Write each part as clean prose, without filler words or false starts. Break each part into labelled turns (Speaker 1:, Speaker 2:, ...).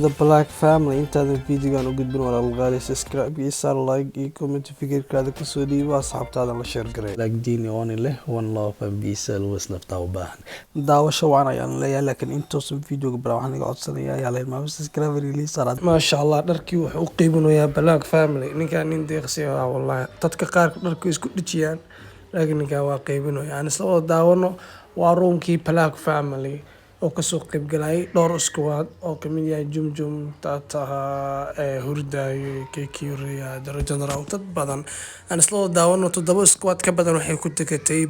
Speaker 1: The Black Family intaada videogan u gudbin walaalgaali subscribe iyo saar like iyo comment fikirkaada ku soo dhiibo asxaabtaada la share garay like diini on leh one love and peace always lafta u baahan daawasho waan ayaan leeyahay laakiin intoosan videoga bara waxaan iga codsanayaa yaa leeyahay ma subscribe release saar ma sha Allah dharkii wuxuu u qiibinayaa Black Family ninka nin deeqsi ah wallahi dadka qaar dharku isku dhijiyaan laakiin ninka waa qiibinayaa aan isla daawano waa Roomki Black Family oo ka soo qayb galay dhowr squad oo kamid yahay JUMJUM taataha hurdaayo keekiyuriya darajada dad badan aan isla daawano 7 squad ka badan waxay ku degatay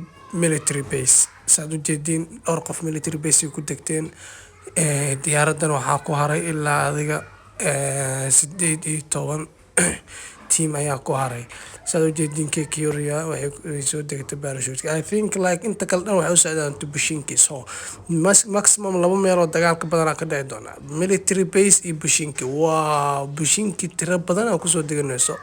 Speaker 1: military base saad u jeedin dhowr qof military base ku degteen diyaaradan waxaa ku haray ilaa adiga 18 team ayaa ku haray saad u jeedin keekiyuriya waxay soo degtay parachute I think like inta kale dhan waxay u socdaan bushinki so maximum 2 meel oo dagaalka badan ka dhici doona military base iyo bushinki wow bushinki tira badan ku soo deganayso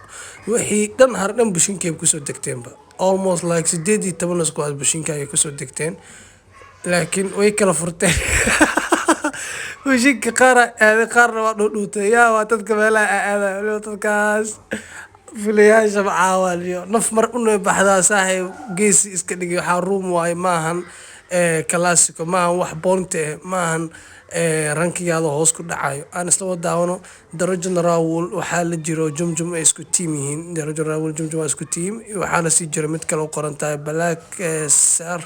Speaker 1: wixii dhan har dhan bushinki ku soo degteenba almost like 18 squad bushinki ay ku soo degteen laakiin way kala furteen bushinki qaarna waa dhudhuutay yaa waa dadka meelaha aada dadkaas filayaasha macaawaliyo naf mar una baxdaa saaxiib geesi iska dhigay waxa room waay maahan classico maahan wax boonte maahan rankiyaada hoos ku dhacayo aan isla daawano darajada raawul waxa la jiro JUMJUM ay isku team yihiin darajada raawul JUMJUM isku team waxa la sii jiro mid kale oo qoran tahay Black Sar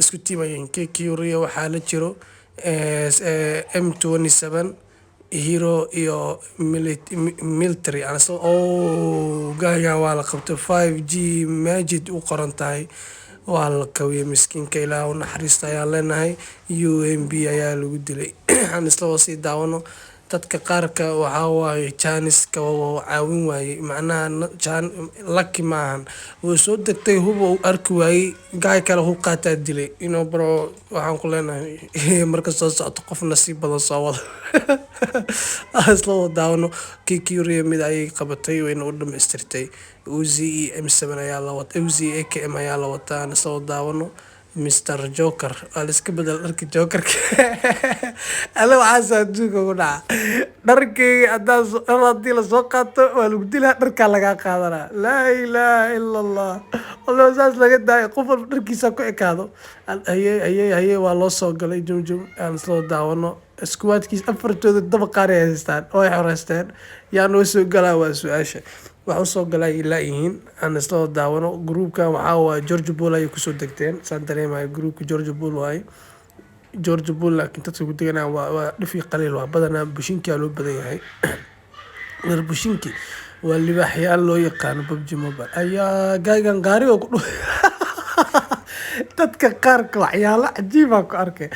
Speaker 1: isku team ay keekiyuriya waxa la jiro M27 hero iyo military aan soo gaaga waa la qabtay 5G Majid u qoran tahay waa la kawiyay miskiinka Ilaahay naxariista ayaa leenahay UMB ayaa lagu dilay aan isla sii daawano dadka qaarka waxa waay Chinese ka caawin waayay macnaha lucky man oo soo degtay hubo arki waayay gaay kale uu qaataa dilay bro waxaan ku leenahay marka soo socdo qof nasiib badan soo wada asla daawano keekiyuriya mid ay qabatay wayna u dhameystirtay Uzi M7 ayaa la wataa Uzi AKM ayaa la wataa asla daawano Mr. Joker aliska badal dharka Jokerka ala waxa duuga u dhaca dharkii hadii la soo qaato waa lagu dilaa dharka laga qaadana la ilaaha illa Allah walaa saas laga daay qof dharkiisa ku ekaado ayay waa loo soo galay JUMJUM aan soo daawano squadkiis afartooda daba qaar ay haystaan oo ay xoreysteen yaa noo soo galaa waa su'aasha waxa soo galay ilaa yihiin aan isla daawano groupka waxa waa George Bull ay ku soo degteen saan dareemay groupka George Bull laakiin dadku ku deganaa waa dhifi qaliil waa badanaa bushinki loo badan yahay bushinki waa libaaxyaal loo yaqaan PUBG MOBILE ayaa gaagan gaari oo ku dadka qaarka waxyaalo cajiib ah ku arkay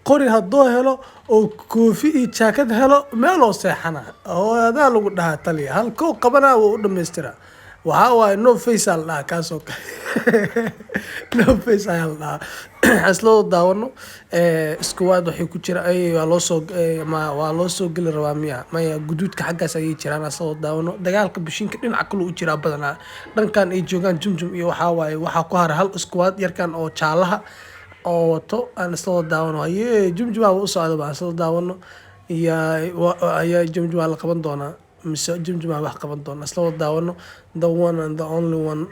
Speaker 1: qori hadoo helo oo koofi iyo jaakad helo meel oo seexana oo adaa lagu dhahaa taliya halkoo qabana oo u dhameystira waxa waay no face al dhaa kaasoo no face al dhaa aslo daawano squad waxay ku jira ay waa loo soo gali rabaa maya guduudka xaggaas ay jiraan asoo daawano dagaalka bishinka dhinaca kale u jira badanaa dhankan ay joogaan JUMJUM iyo waxa ku haray hal squad yarkan oo jaalaha oo wato aan isla daawano JUMJUM u socdo baan isla daawano ayaa JUMJUM la qaban doonaa mise JUMJUM wax qaban doona isla daawano the one and the only one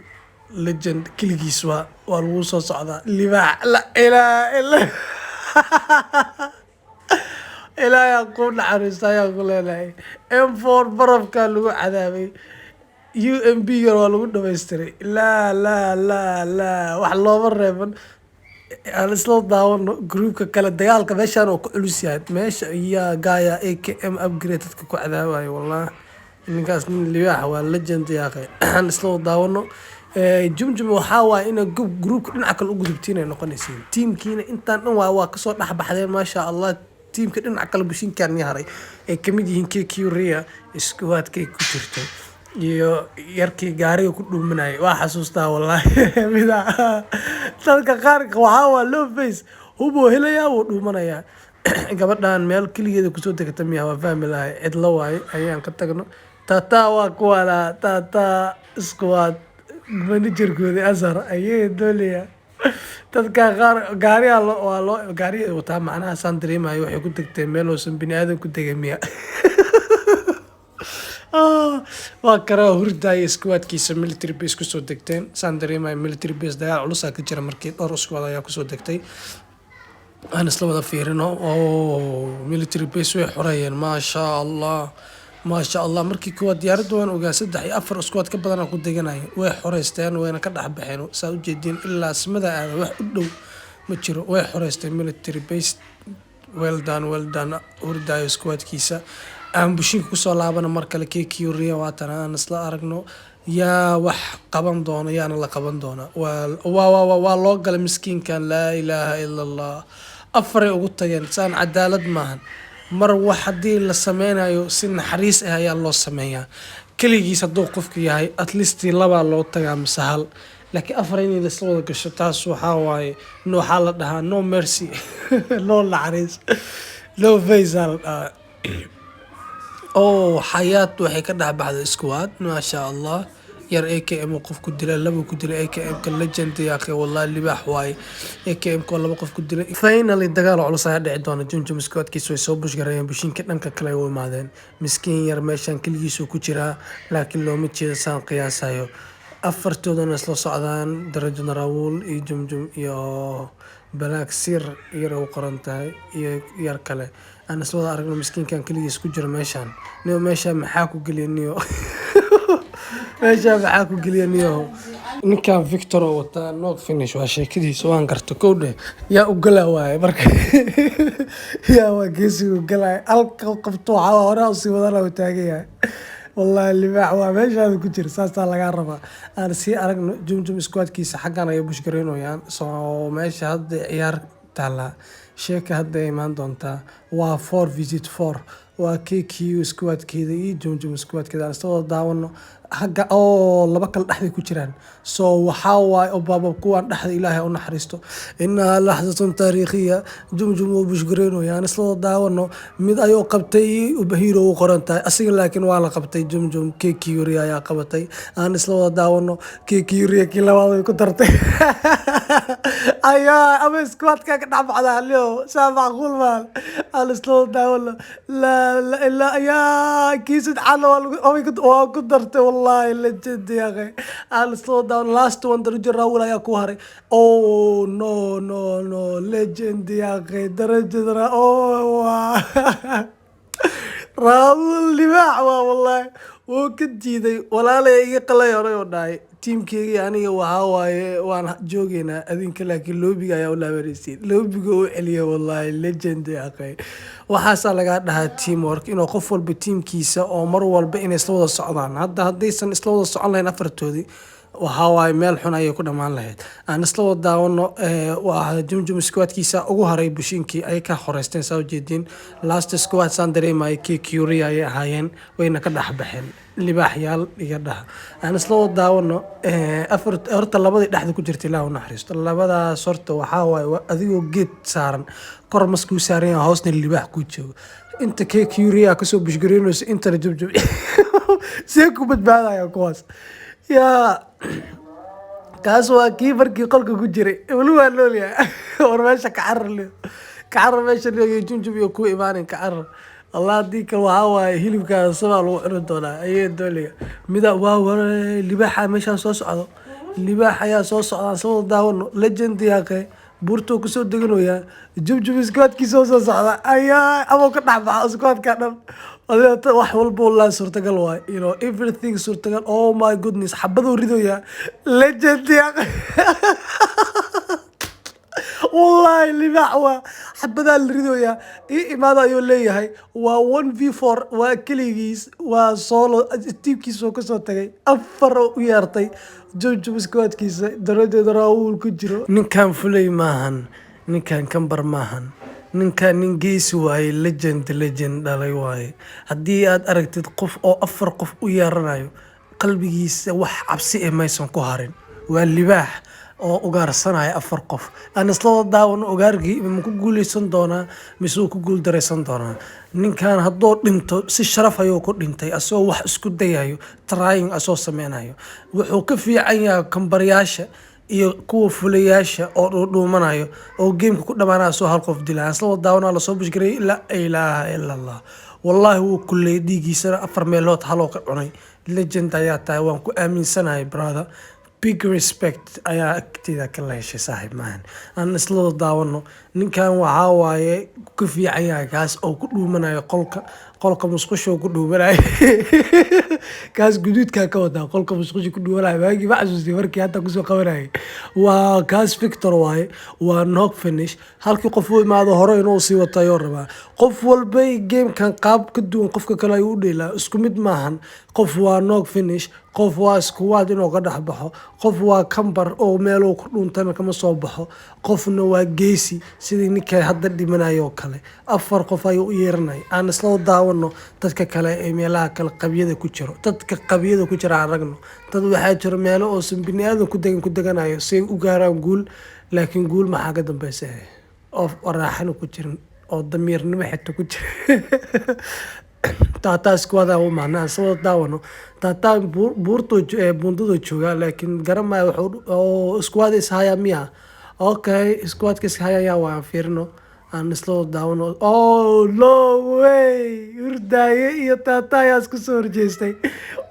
Speaker 1: legend kiligiis waa lagu soo socdaa libaax la ilaa ilaa ku naxariistay ku leenahay M4 barafka lagu cadaabay UMB waa lagu dhameystiray la wax looba reeban aan isla daawano groupka kala dagaalka meeshan oo ku culus yahay meesha iyo gaaya AKM upgrade dadka ku cadaabayo wallahi ninkaas nin libaax waa legend yaaqay aan isla daawano JUMJUM waxa waa in groupka dhinaca kale u gudubtiinay noqonaysiin teamkiina intaan dhan waa ka soo dhaxbaxdeen ma sha Allah teamka dhinaca kale bushinkan yahay ay kamid yihiin keekiyuriya squadkay ku jirto iyo yarkii gaariga ku dhuumanay waa xasuustaa wallahi mida dadka qaarka waxa waa low face hubo helaya oo dhuumanaya gabadhan meel kaligeeda ku soo degtay miyaa waa family cid la waay ayaan ka tagno tata waa kuwala tata squad managerkooda Azar ayay doolaya dadka qaar gaariga waa loo gaariga wataa macnaha saan dareemayo waxay ku degteen meel uusan bini aadan ku degay miya waa karaa hurdaaya iskuwaadkiisa military base kusoo degteen saan dareemayo military base dagaal culusaa ka jira markii dhowr iskuwaad ayaa kusoo degtay aan isla wada fiirino military base way xoreeyeen maasha allah markii kuwa diyaaradda waan ogaa 3 iyo 4 iskuwaad ka badan ku deganaya way xoreysteen wayna ka dhex baxeen saa u jeedin ilaa asmada aada wax u dhow ma jiro way xoreysteen military base well done hurdaayo iskuwaadkiisa aan bushinka kusoo laabana mar kale keekiyuriya waatana aan isla aragno yaa wax qaban doona yaana la qaban doona waa loo galay miskiinkan laa ilaaha ila allah afaray ugu tageen saan cadaalad maahan mar wax haddii la sameynayo si naxariis ah ayaa loo sameeyaa keligiis hadduu qofku yahay at least 2 loo tagaa mise 1 laakiin afar inay lasla wada gasho taas waxaa waaye waxaa la dhahaa no mercy no naxariis no face aa la dhahaa حياة waxay ka dhex baxday squad ma sha Allah yar AKM qof ku dilay laba ku dilay AKM ka legend ya akhi wallahi libaax waay AKM ko laba qof ku dilay finally dagaal culus ayaa dhici doona JUMJUM squad kiisu way soo bushgarayeen bushinka dhanka kale ay u imaadeen miskiin yar meeshan kaligiisu ku jira laakiin looma jeedo saan qiyaasayo afartoodana isla socdaan darajo Raawul iyo JUMJUM iyo balaak sir yar u qoran tahay iyo yar kale أنا سوى أرجع مسكين كان كل يسكجر ماشان نيو ماشان محاكو قلي نيو ماشان محاكو قلي نيو نكان فيكتور وتا نوك فينيش واشي كذي سوان قرتو كوده يا أقلا واي برك يا واقيسي أقلا ألقى قبطو عوا وراسي وضلا وتاقيها والله اللي معوا ماشان كجر ساسا لقى ربا أنا سي أرجع JUMJUM سكواد كيس حقنا يبوش قرينو يان سو ماشي هاد عيار تعالى sheeka hadda imaan doontaa waa 4v4 waa KQ squadkeeda iyo JUMJUM squadkeeda aan soo daawano xagga laba kala dhaxday ku jiraan soo waxa waay oo baabab kuwan dhaxda Ilaahay u naxariisto inna lahzatun taariikhiya JUMJUM oo bushgareeno yaan soo daawano mid ayuu qabtay u bahiiro u qorantay asiga laakiin waa la qabtay JUMJUM KQ ayaa qabatay aan soo daawano KQ kii labaad ku dartay ayaa ama squadka ka dhaxbacda leo saaba qul maal aan soo daawano la ayaa kiisid calo oo ku dartay والله legend يا أخي على slow down last one درجة راول يا كوهري no legend يا أخي درجة راول اللي معه والله وكديدي ولا لا يقلا يريوناي تيم كي يعني وهاواي وانا جوجينا أذين كلا كلوبي يا ولا بريسين لوبي جو عليا والله legend يا أخي waxaa laga dhahaa teamwork inuu qof walba teamkiisa oo mar walba inay isla wada socdaan haddaysan isla wada socon lahayn afartoodii waxa waay meel xun ayay ku dhamaan lahayd aan isla wada daawano waa JUMJUM squadkiisa ugu haray bushinkii ay ka xoreysteen soo jeedin last squad san dareemay KQ ay ahaayeen wayna ka dhax baxeen libaaxyaal iga dhaha aan isla wada daawano horta labadii dhaxda ku jirtay Ilaahay u naxariisto labadaas horta waxa waay adigoo geed saaran kor masku saaran hoosna libaax ku joogo inta KQ ka soo bushgareynayso inta JUMJUM see ku badbaadaya kuwaas yaa kaas waa kii markii qolka ku jiray wali waa noolyahay war meesha ka carar meesha JUMJUM iyo ku imaanin ka carar الله ديك وهاوا هيلب كان سبع لو عردونا أيه دولية مذا واو لباحة مشان صوص عضو لباحة يا صوص عضو صوص داون ليجند يا أخي بورتو كسر دقنو يا JUMJUM سكوات كيسو صوص عضو أيه أبو كنا مع سكوات كنا هذا واحد والله صرت قلوا you know everything صرت قال oh my goodness حبذوا ريدو يا ليجند يا أخي والله اللي معه حبذا الريدو يا ماذا يقول لي هاي و1v4 وكليجيس وصولو التيم كيسو كسو تغي أفر ويارتي JUMJUM سكوات كيس درجة راول كجرو نكان فلي ماهن نكان كمبر ماهن ninkan nin geesi waaye legend dhalay waaye haddii aad aragtid qof oo 4 qof u yeeranayo qalbigiisa wax cabsi ah maysan ku harin waa libaax oo ugaarsanaya 4 qof aan isla daawan ugaargii ma ku guuleysan doonaa mise ku guul dareysan doonaa ninkan haddoo dhinto si sharaf ayuu ku dhintay asoo wax isku dayayo trying asoo sameynayo wuxuu ka fiican yahay kambaryaasha iyo kuwa fulayaasha oo dhuumanayo oo gameka ku dhamaanaya soo hal qof dilaa asla daawana la soo bushgaray la ilaaha illa allah wallahi wuu kulay dhiigiisa 4 meelood haloo ka cunay legend ayaa tahay waan ku aaminsanahay brother big respect ayaa agtida ka leeshay saaxiib maahan aan isla daawano ninkan waxa waaye ku fiican yahay kaas oo ku dhuumanayo qolka musqusho ku dhuumanayo kaas guduudka ka wada qolka musqusho ku dhuumanayo waagi ma xasuustay markii hadda ku soo qabanay waa kaas Victor waaye waa knock finish halkii qof uu imaado hore inuu sii watayo rabaa qof walba game kan qaab ka duwan qofka kale ay u dheelaa isku mid maahan qof waa knock finish qof waa squad inuu ka dhaxbaxo qof waa kambar oo meel uu ku dhuuntana kama soo baxo qofna waa geesi sidii ninkay hadda dhimanayo kale afar qof ay u yeernay aan isla daawano dadka kale ee meelaha kale qabiyada ku jiro dadka qabiyada ku jira aragno dad waxa jira meelo oo bini'aadan ku deganayo si u gaaraan guul laakiin guul maxaa ka dambeysay oo raaxan ku jirin oo damiirnimo xitaa ku jira tata squad oo macna soo daawano tata buurto bundudo jooga laakiin garamay oo squad is haya miya okay squad kiis haya waa fiirno aan isla daawano oh no way urdaye iyo tata ayaa isku soo horjeestay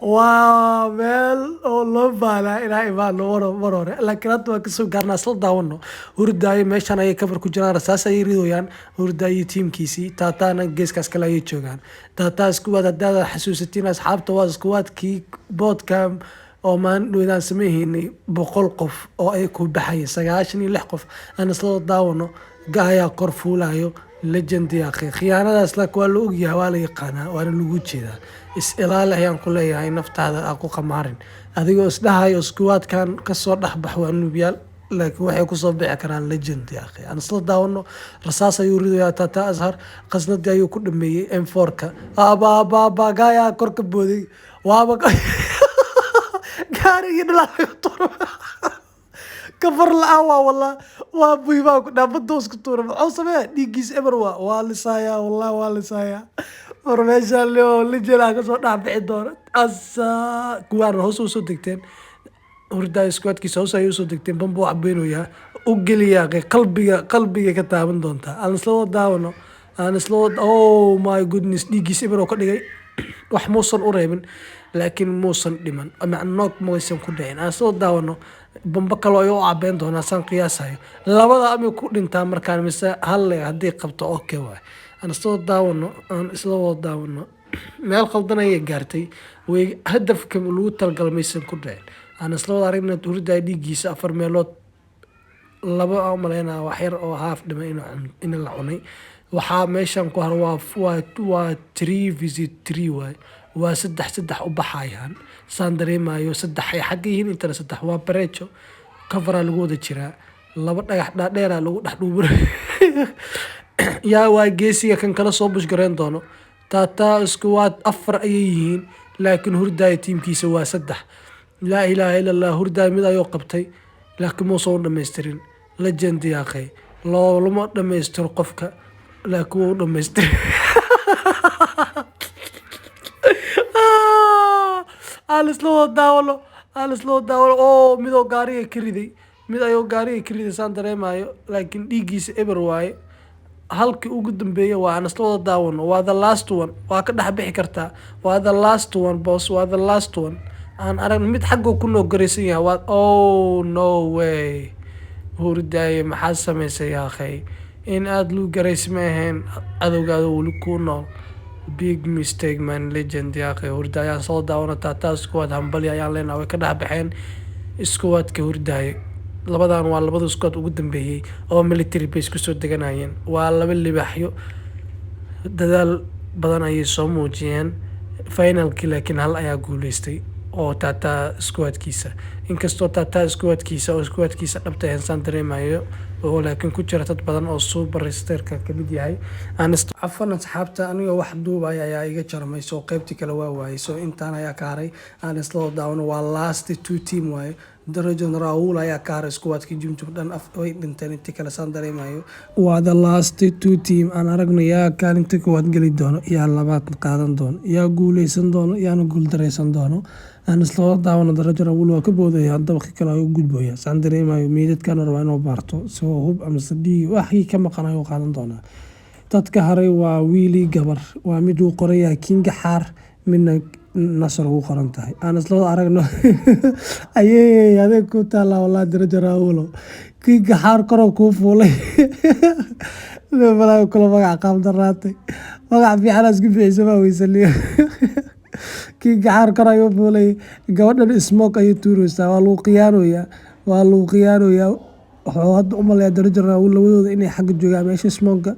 Speaker 1: waa meel oo loo baala inay imaan hore laakiin hadda waa kasoo gaarnaa isla daawano urdaye meeshan ayay kabar ku jiraan rasaas ay ridooyaan urdaye teamkiisii tatana geeskaas kale ayay joogaan tata squad hadda xasuusatiin asxaabta waa squadkii bootcamp oo maan dhowdaan sameeynay 100 qof oo ay ku baxay 96 qof aan isla daawano gaaya kor fuulayo legend ya khiyaanadaas la kuwa loo ogyahay waa la yaqaana waa lagu jeedaa is ilaal ayaan ku leeyahay naftaada ku qamaarin adigoo isdhahayo squadkan ka soo dhaxbax waa nubiyaal laakiin waxay ku soo bixi karaan legend ya akhi aan isla daawano rasaas ayuu ridayaa tata azhar qasnadii ayuu ku dhameeyay M4ka aba gaaya kor ka booday waaba gaari idlaaqo toro كفر الأوا والله وابويبا كنا بدوس كتور عصبة ديجيس إبروا والسايا والله والسايا ورمشان له اللي جلاك صوت عبد دور أسا كوار هوسو صدقتين وردا سكوات كيس هوسا يوسو صدقتين بمبو عبينو يا وقليا قلبي كتابن دونتا أنا سلو داونو أنا سلو أوه ماي جودنس ديجيس إبروا كده وحموصل قريبن لكن موصل لمن مع النوك موسم كلين أنا سلو داونو بمبكلو يو عبين دونا سان قياساyo labada ami ku dhintaa markaan mise hal hadii qabto okay way aan soo daawano aan isla wada daawano meel qaldan ay gaartay way hadafka lagu talgalmaysan ku dhacay aan isla wada aragna durida dhigiisa 4 meelood laba amalena wax yar oo haaf dhimay in la cunay waxa meeshan ku har waa 3 visit 3 way waa saddex u baxayaan saan dareemayo saddex ay xaqiin inta saddex waa bareejo cover lagu wada jiraa laba dhagax dhaadheer lagu dhaxdhuubur yaa waa geesiga kan kala soo bushgareen doono tata squad 4 ay yihiin laakiin hurdaay teamkiisa waa saddex la ilaaha illa allah hurdaay mid ayuu qabtay laakiin ma soo dhameystirin legend ya akhay lama dhameystir qofka laakiin uu dhameystir alaslo daawalo oo midoo gaariga ka riday saan dareemayo laakiin dhiigiisa eber waaye halkii ugu dambeeyay waa aan isla wada daawano waa the last one waa ka dhex bixi kartaa waa the last one boss waa the last one aan arag mid xagga ku noo gareysan yahay waa oh no way hurdaye maxaa sameysay akhay in aad lu gareysmeen adowgaada wali ku nool big mistake man legend ya akhay hurdaye soo daawano tata squad hambali ayaan leenahay way ka dhex baxeen squadka hurdaye labadan waa labada squad ugu dambeeyay oo military base ku soo deganayeen waa laba libaxyo dadaal badan ay soo muujiyeen finalkii laakiin hal ayaa guuleystay oo tata squadkiisa inkastoo tata squadkiisa dhabta insan dareemayo oo laakiin ku jira dad badan oo superstarka kamid yahay aan afan asxaabta aniga wax duubay ayaa iga jarmay soo qaybtii kale waa waayay soo intaan ayaa ka haray aan isla daawano waa last 2 team way darajan Raul ayaa ka haray squadkii jumjum dhan way dhinteen intii kale saan dareemayo waa the last two team aan aragno yaa kaalinta koowaad geli doono yaa labaad qaadan doono yaa guuleysan doono yaana guuldareysan doono aan isla daawano darajan Raul waa ka boodaya dabaqi kale ay u gudbooya saan dareemayo meedadkan rabaa inuu baarto soo hub ama sadii waxii ka maqanayo qaadan doona dadka haray waa wiili gabar waa mid uu qoraya kinga xaar midna nasr ugu qoran tahay aan isla aragno ayay adeeg ku taala walaa darajan Raul kinga xaar koro ku fuulay leeyahay kala magac qaab daraatay magac fiican isku bixisay weysaliyo kinga xaar koro ayuu fuulay gabadhan smoke ayuu tuuraysaa waa lagu qiyaanoyaa wuxuu hadda u maleeyaa darajan Raul labadooda inay xag joogaan meesha smoke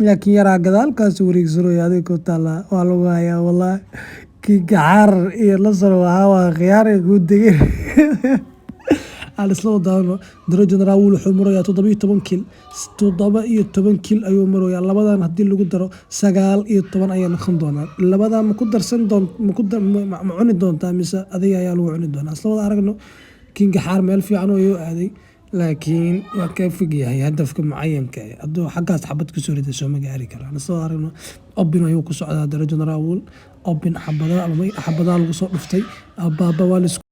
Speaker 1: laakiin yaraa gadaalkaas wareegsanaya adeeg ku taala waa lagu hayaa wallahi kinga xaar iyo nasr waa khiyaar ku degay aan isla daawano darajan Raul wuxuu marayaa 17 kill ayuu marayaa labadan hadii lagu daro 19 ayaa noqon doonaa labadan ma ku darsan doon ma cuni doontaa mise adiga ayaa lagu cuni doonaa isla aragno kinga xaar meel fiican oo aaday laakiin waa ka fog yahay hadafka mucayanka hadduu xaggaas xabad ku soo riday soo ma gaari karaan isla aragno obin ayuu ku socdaa darajan Raul obin xabada lagu soo dhuftay baaba waa